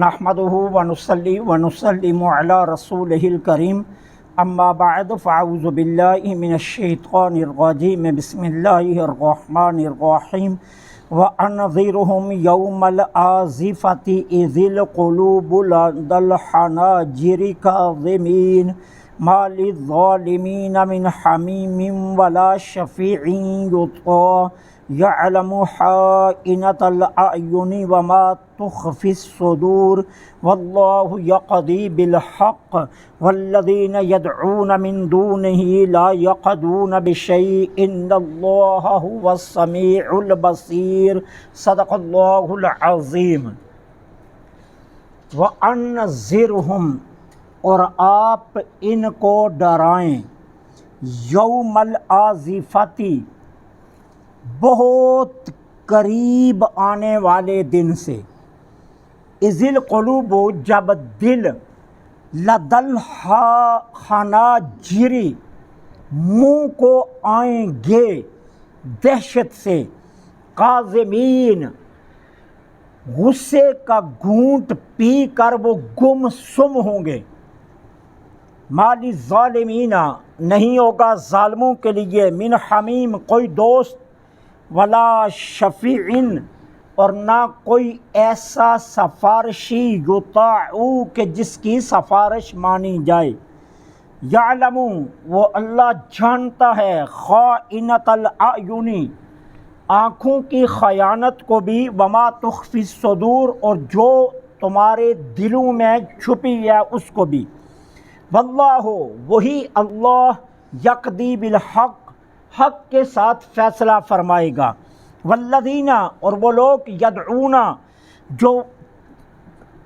نحمدہ ونصلی ونسلم علی رسولہ الکریم اما بعد فاعوذ باللہ من الشیطان الرجیم بسم اللہ الرحمن الرحیم وانذرہم یوم الآزفۃ اذ القلوب لدی الحناجر کاظمین ما للظالمین من حمیم ولا شفیع یطاع یعلم خائنۃ الاعین وما تخفی الصدور واللہ یقضی بالحق والذین یدعون من دونہ لا یقضون بشیء ان اللہ هو السمیع البصیر صدق اللہ العظیم۔ وانذرہم، اور آپ ان کو ڈرائیں، یوم الآزفۃ، بہت قریب آنے والے دن سے، اذ القلوب، جب دل، لدی الحناجر، منہ کو آئیں گے دہشت سے، کاظمین، غصے کا گھونٹ پی کر وہ گم سم ہوں گے، ما للظالمین، نہیں ہوگا ظالموں کے لیے، من حمیم، کوئی دوست، ولا شفیع، اور نہ کوئی ایسا سفارشی، یطاع، کہ جس کی سفارش مانی جائے، یعلم، وہ اللہ جانتا ہے، خائنۃ الاعین، آنکھوں کی خیانت کو بھی، وما تخفی الصدور، اور جو تمہارے دلوں میں چھپی ہے اس کو بھی، واللہ، وہی اللہ، یقضی بالحق، حق کے ساتھ فیصلہ فرمائے گا، والذین، اور وہ لوگ، یدعون، جو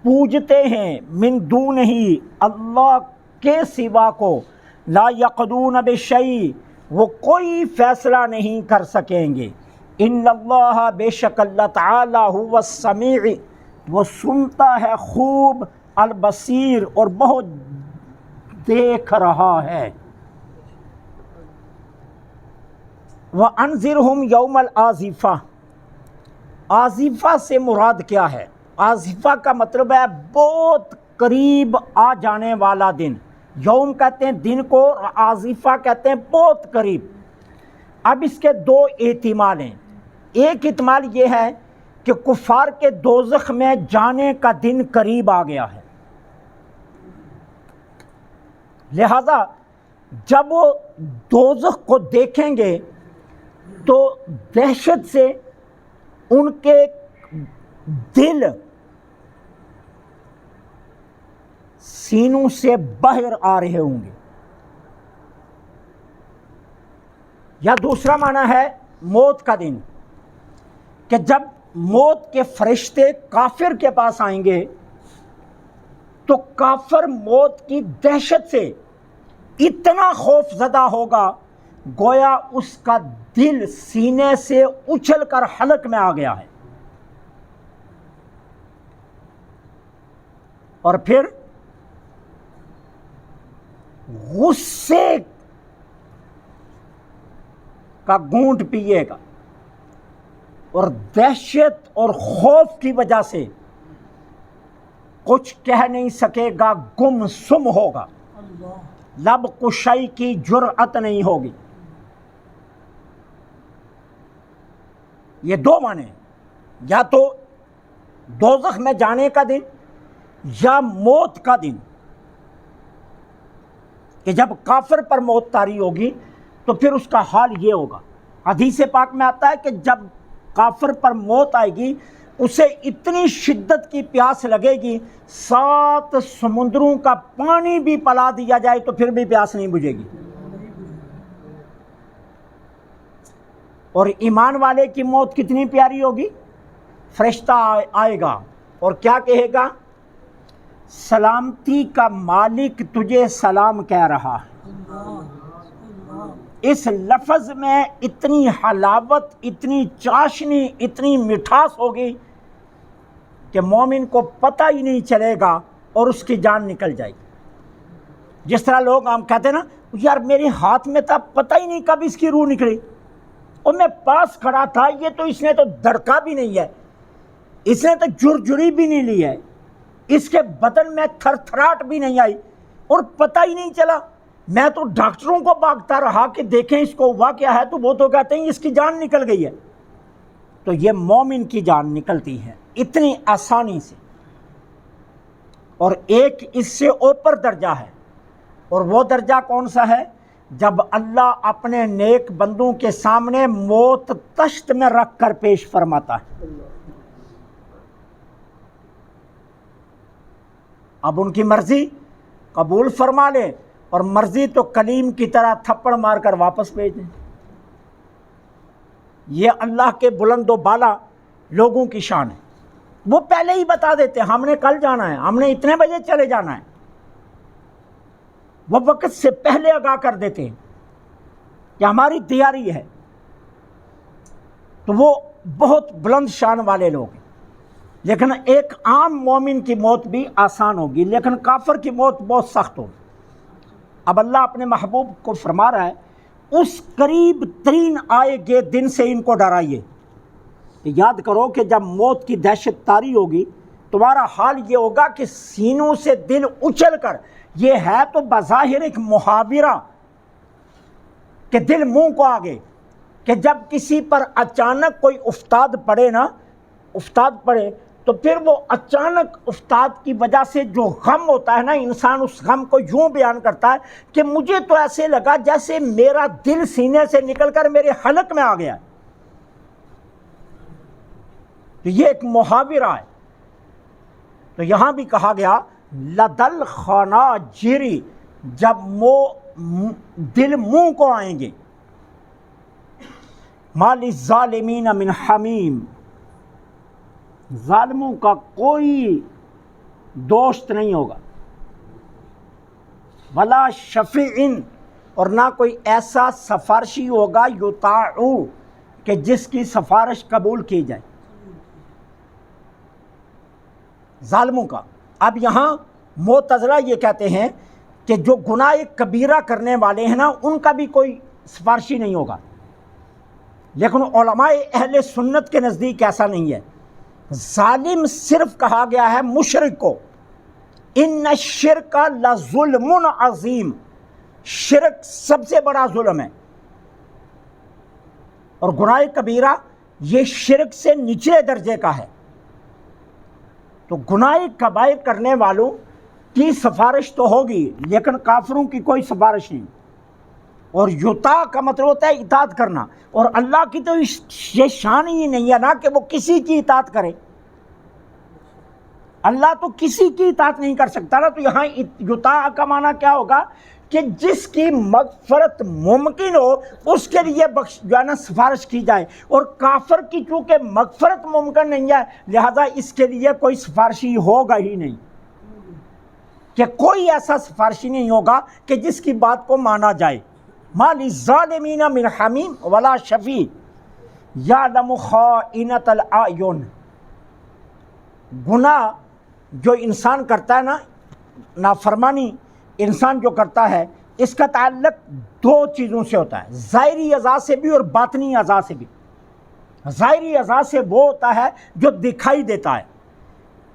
پوجتے ہیں، من دونہ، اللہ کے سوا کو، لا یقضون بشیء، وہ کوئی فیصلہ نہیں کر سکیں گے، ان اللہ، بے شک اللہ تعالی، هو السمیع، وہ سنتا ہے خوب، البصیر، اور بہت دیکھ رہا ہے۔ وَأَنذِرْهُمْ يَوْمَ الْآزِفَةِ، آزفہ سے مراد کیا ہے؟ آزفہ کا مطلب ہے بہت قریب آ جانے والا دن۔ یوم کہتے ہیں دن کو، آزفہ کہتے ہیں بہت قریب۔ اب اس کے دو احتمال ہیں۔ ایک احتمال یہ ہے کہ کفار کے دوزخ میں جانے کا دن قریب آ گیا ہے، لہذا جب وہ دوزخ کو دیکھیں گے تو دہشت سے ان کے دل سینوں سے باہر آ رہے ہوں گے۔ یا دوسرا معنی ہے موت کا دن، کہ جب موت کے فرشتے کافر کے پاس آئیں گے تو کافر موت کی دہشت سے اتنا خوف زدہ ہوگا گویا اس کا دل سینے سے اچھل کر حلق میں آ گیا ہے، اور پھر غصے کا گھونٹ پیے گا، اور دہشت اور خوف کی وجہ سے کچھ کہہ نہیں سکے گا، گم سم ہوگا، لب کشائی کی جرأت نہیں ہوگی۔ یہ دو معنی، یا تو دوزخ میں جانے کا دن یا موت کا دن، کہ جب کافر پر موت طاری ہوگی تو پھر اس کا حال یہ ہوگا۔ حدیث پاک میں آتا ہے کہ جب کافر پر موت آئے گی اسے اتنی شدت کی پیاس لگے گی 7 سمندروں کا پانی بھی پلا دیا جائے تو پھر بھی پیاس نہیں بجھے گی۔ اور ایمان والے کی موت کتنی پیاری ہوگی، فرشتہ آئے گا اور کیا کہے گا، سلامتی کا مالک تجھے سلام کہہ رہا ہے۔ اس لفظ میں اتنی حلاوت، اتنی چاشنی، اتنی مٹھاس ہوگی کہ مومن کو پتہ ہی نہیں چلے گا اور اس کی جان نکل جائے گی۔ جس طرح لوگ ہم کہتے ہیں نا، یار میرے ہاتھ میں تھا، پتہ ہی نہیں کب اس کی روح نکلی، اور میں پاس کھڑا تھا، یہ تو اس نے تو دھڑکا بھی نہیں ہے، اس نے تو جرجری بھی نہیں لی ہے، اس کے بدن میں تھر تھراٹ بھی نہیں آئی اور پتہ ہی نہیں چلا. میں تو ڈاکٹروں کو بھاگتا رہا کہ دیکھیں اس کو ہوا کیا ہے, تو وہ تو کہتے ہیں اس کی جان نکل گئی ہے. تو یہ مومن کی جان نکلتی ہے اتنی آسانی سے. اور ایک اس سے اوپر درجہ ہے, اور وہ درجہ کون سا ہے؟ جب اللہ اپنے نیک بندوں کے سامنے موت تشت میں رکھ کر پیش فرماتا ہے. اب ان کی مرضی قبول فرما لے اور مرضی تو کلیم کی طرح تھپڑ مار کر واپس بھیج دیں. یہ اللہ کے بلند و بالا لوگوں کی شان ہے. وہ پہلے ہی بتا دیتے ہیں ہم نے کل جانا ہے, ہم نے اتنے بجے چلے جانا ہے. وہ وقت سے پہلے آگاہ کر دیتے ہیں کہ ہماری تیاری ہے. تو وہ بہت بلند شان والے لوگ ہیں. لیکن ایک عام مومن کی موت بھی آسان ہوگی, لیکن کافر کی موت بہت سخت ہوگی. اب اللہ اپنے محبوب کو فرما رہا ہے اس قریب ترین آئے گے دن سے ان کو ڈرائیے. یاد کرو کہ جب موت کی دہشت طاری ہوگی تمہارا حال یہ ہوگا کہ سینوں سے دل اچھل کر, یہ ہے تو بظاہر ایک محاورہ کہ دل منہ کو آگے, کہ جب کسی پر اچانک کوئی افتاد پڑے تو پھر وہ اچانک افتاد کی وجہ سے جو غم ہوتا ہے نا, انسان اس غم کو یوں بیان کرتا ہے کہ مجھے تو ایسے لگا جیسے میرا دل سینے سے نکل کر میرے حلق میں آ گیا. تو یہ ایک محاورہ ہے. تو یہاں بھی کہا گیا لدل خناجری, جب دل منہ کو آئیں گے. ما للظالمین من حمیم, ظالموں کا کوئی دوست نہیں ہوگا. ولا شفیع, اور نہ کوئی ایسا سفارشی ہوگا یطاع, کہ جس کی سفارش قبول کی جائے. ظالموں کا. اب یہاں معتزلہ یہ کہتے ہیں کہ جو گناہ کبیرہ کرنے والے ہیں نا ان کا بھی کوئی سفارشی نہیں ہوگا. لیکن علماء اہل سنت کے نزدیک ایسا نہیں ہے. ظالم صرف کہا گیا ہے مشرک کو. ان الشرک لظلم عظیم, شرک سب سے بڑا ظلم ہے. اور گناہ کبیرہ یہ شرک سے نچلے درجے کا ہے. تو گناہ کبائر کرنے والوں کی سفارش تو ہوگی لیکن کافروں کی کوئی سفارش نہیں. اور یطاع کا مطلب ہوتا ہے اطاعت کرنا, اور اللہ کی تو یہ شان ہی نہیں ہے نا کہ وہ کسی کی اطاعت کرے. اللہ تو کسی کی اطاعت نہیں کر سکتا نا. تو یہاں یطاع کا معنی کیا ہوگا کہ جس کی مغفرت ممکن ہو اس کے لیے جو ہے نا سفارش کی جائے. اور کافر کی چونکہ مغفرت ممکن نہیں ہے لہذا اس کے لیے کوئی سفارشی ہوگا ہی نہیں, کہ کوئی ایسا سفارشی نہیں ہوگا کہ جس کی بات کو مانا جائے. ما للظالمین من حمیم ولا شفیع یعلم خائنۃ الاعین. گناہ جو انسان کرتا ہے نا, نافرمانی انسان جو کرتا ہے, اس کا تعلق دو چیزوں سے ہوتا ہے, ظاہری اعضاء سے بھی اور باطنی اعضاء سے بھی. ظاہری اعضاء سے وہ ہوتا ہے جو دکھائی دیتا ہے,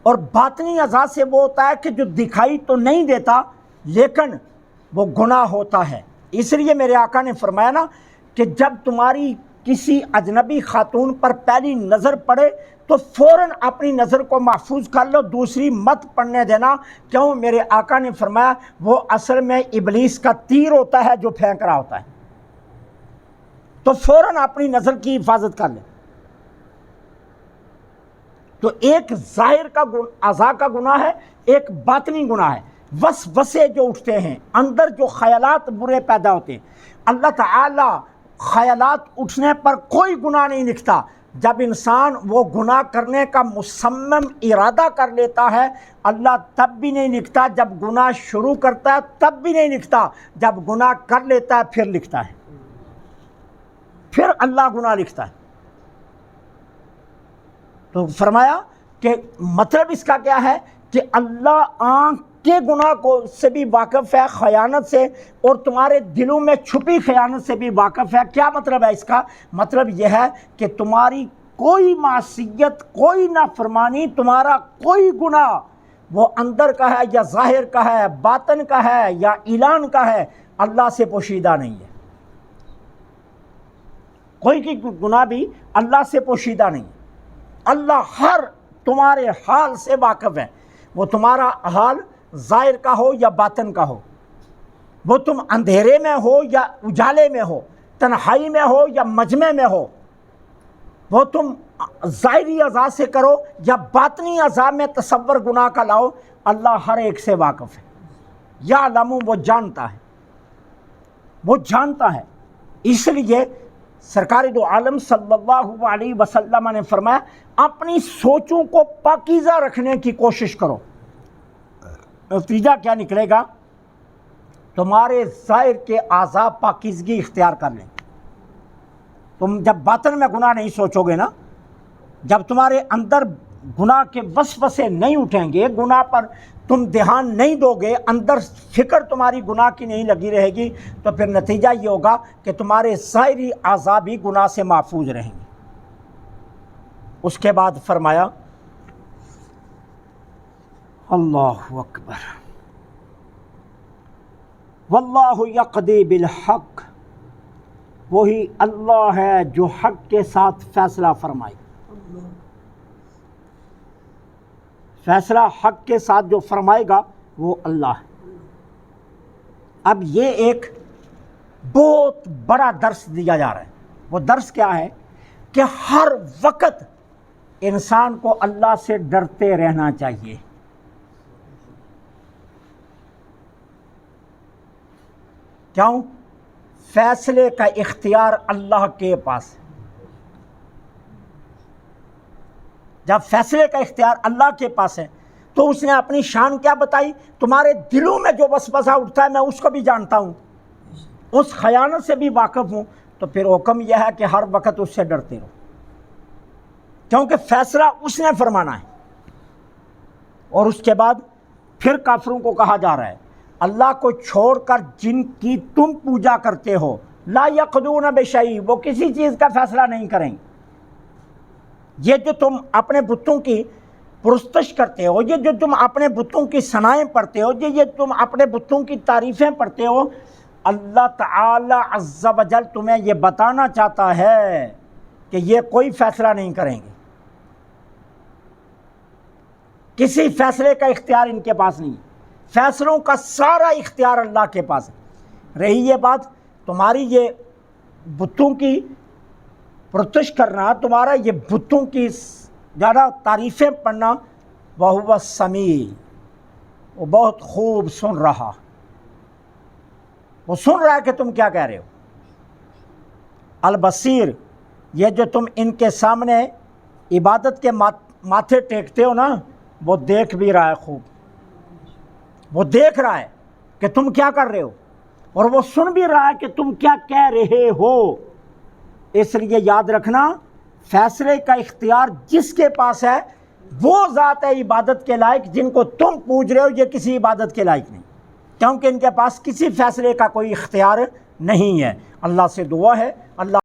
اور باطنی اعضاء سے وہ ہوتا ہے کہ جو دکھائی تو نہیں دیتا لیکن وہ گناہ ہوتا ہے. اس لیے میرے آقا نے فرمایا نا کہ جب تمہاری کسی اجنبی خاتون پر پہلی نظر پڑے تو فوراً اپنی نظر کو محفوظ کر لو, دوسری مت پڑنے دینا. کیوں؟ میرے آقا نے فرمایا وہ اصل میں ابلیس کا تیر ہوتا ہے جو پھینک رہا ہوتا ہے. تو فوراً اپنی نظر کی حفاظت کر لیں. تو ایک ظاہر کا اعضاء کا گناہ ہے, ایک باطنی گناہ ہے. وسوسے جو اٹھتے ہیں اندر, جو خیالات برے پیدا ہوتے ہیں, اللہ تعالی خیالات اٹھنے پر کوئی گناہ نہیں لکھتا. جب انسان وہ گناہ کرنے کا مصمم ارادہ کر لیتا ہے اللہ تب بھی نہیں لکھتا, جب گناہ شروع کرتا ہے تب بھی نہیں لکھتا, جب گناہ کر لیتا ہے پھر لکھتا ہے, پھر اللہ گناہ لکھتا ہے. تو فرمایا کہ مطلب اس کا کیا ہے کہ اللہ آنکھ کے گناہ کو سے بھی واقف ہے, خیانت سے, اور تمہارے دلوں میں چھپی خیانت سے بھی واقف ہے. کیا مطلب ہے اس کا؟ مطلب یہ ہے کہ تمہاری کوئی معصیت, کوئی نافرمانی, تمہارا کوئی گناہ وہ اندر کا ہے یا ظاہر کا ہے، باطن کا ہے یا اعلان کا ہے، اللہ سے پوشیدہ نہیں ہے۔ کوئی کی گناہ بھی اللہ سے پوشیدہ نہیں ہے۔ اللہ ہر تمہارے حال سے واقف ہے، وہ تمہارا حال ظاہر کا ہو یا باطن کا ہو، وہ تم اندھیرے میں ہو یا اجالے میں ہو، تنہائی میں ہو یا مجمع میں ہو، وہ تم ظاہری اعضاء سے کرو یا باطنی اعضاء میں تصور گناہ کا لاؤ، اللہ ہر ایک سے واقف ہے۔ یعلم، وہ جانتا ہے، وہ جانتا ہے۔ اس لیے سرکار دو عالم صلی اللہ علیہ وسلم نے فرمایا اپنی سوچوں کو پاکیزہ رکھنے کی کوشش کرو۔ نتیجہ کیا نکلے گا؟ تمہارے ظاہر کے اعضاء پاکیزگی اختیار کر لیں۔ تم جب باطن میں گناہ نہیں سوچو گے نا، جب تمہارے اندر گناہ کے وسوسے نہیں اٹھیں گے، گناہ پر تم دھیان نہیں دو گے، اندر فکر تمہاری گناہ کی نہیں لگی رہے گی، تو پھر نتیجہ یہ ہوگا کہ تمہارے ظاہری اعضاء بھی گناہ سے محفوظ رہیں گے۔ اس کے بعد فرمایا اللہ اکبر، واللہ یقضی بالحق، وہی اللہ ہے جو حق کے ساتھ فیصلہ فرمائے۔ فیصلہ حق کے ساتھ جو فرمائے گا وہ اللہ ہے۔ اب یہ ایک بہت بڑا درس دیا جا رہا ہے۔ وہ درس کیا ہے کہ ہر وقت انسان کو اللہ سے ڈرتے رہنا چاہیے۔ کیوں؟ فیصلے کا اختیار اللہ کے پاس ہے۔ جب فیصلے کا اختیار اللہ کے پاس ہے تو اس نے اپنی شان کیا بتائی؟ تمہارے دلوں میں جو وسوسہ اٹھتا ہے میں اس کو بھی جانتا ہوں، اس خیانت سے بھی واقف ہوں، تو پھر حکم یہ ہے کہ ہر وقت اس سے ڈرتے رہو، کیونکہ فیصلہ اس نے فرمانا ہے۔ اور اس کے بعد پھر کافروں کو کہا جا رہا ہے اللہ کو چھوڑ کر جن کی تم پوجا کرتے ہو، لا یقضون بشیء، وہ کسی چیز کا فیصلہ نہیں کریں گے۔ یہ جو تم اپنے بتوں کی پرستش کرتے ہو، یہ جو تم اپنے بتوں کی ثنائیں پڑھتے ہو، یہ تم اپنے بتوں کی تعریفیں پڑھتے ہو، اللہ تعالی عز و جل تمہیں یہ بتانا چاہتا ہے کہ یہ کوئی فیصلہ نہیں کریں گے۔ کسی فیصلے کا اختیار ان کے پاس نہیں ہے، فیصلوں کا سارا اختیار اللہ کے پاس ہے۔ رہی یہ بات تمہاری یہ بتوں کی پرستش کرنا، تمہارا یہ بتوں کی زیادہ تعریفیں پڑھنا، وَهُوَ السَّمِيعُ، وہ بہت خوب سن رہا، وہ سن رہا ہے کہ تم کیا کہہ رہے ہو۔ البصیر، یہ جو تم ان کے سامنے عبادت کے ماتھے ٹیکتے ہو نا، وہ دیکھ بھی رہا ہے خوب، وہ دیکھ رہا ہے کہ تم کیا کر رہے ہو، اور وہ سن بھی رہا ہے کہ تم کیا کہہ رہے ہو۔ اس لیے یاد رکھنا، فیصلے کا اختیار جس کے پاس ہے وہ ذات ہے عبادت کے لائق، جن کو تم پوج رہے ہو یہ کسی عبادت کے لائق نہیں، کیونکہ ان کے پاس کسی فیصلے کا کوئی اختیار نہیں ہے۔ اللہ سے دعا ہے اللہ